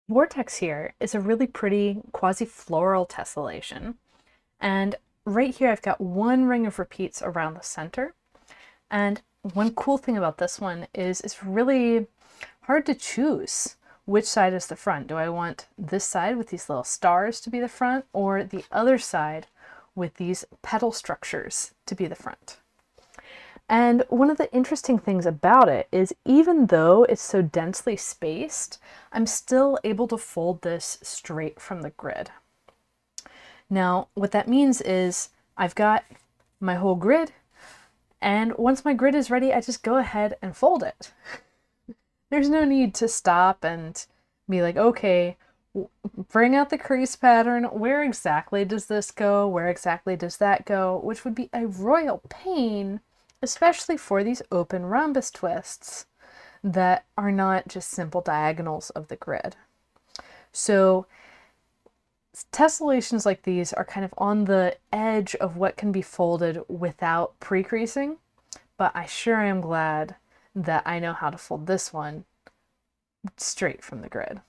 Vortex here is a really pretty quasi-floral tessellation. And right here I've got one ring of repeats around the center. And one cool thing about this one is it's really hard to choose which side is the front. Do I want this side with these little stars to be the front, or the other side with these petal structures to be the front? And one of the interesting things about it is even though it's so densely spaced, I'm still able to fold this straight from the grid. Now, what that means is I've got my whole grid, and once my grid is ready, I just go ahead and fold it. There's no need to stop and be like, okay, bring out the crease pattern. Where exactly does this go? Where exactly does that go? Which would be a royal pain, especially for these open rhombus twists that are not just simple diagonals of the grid. So tessellations like these are kind of on the edge of what can be folded without pre-creasing, but I sure am glad that I know how to fold this one straight from the grid.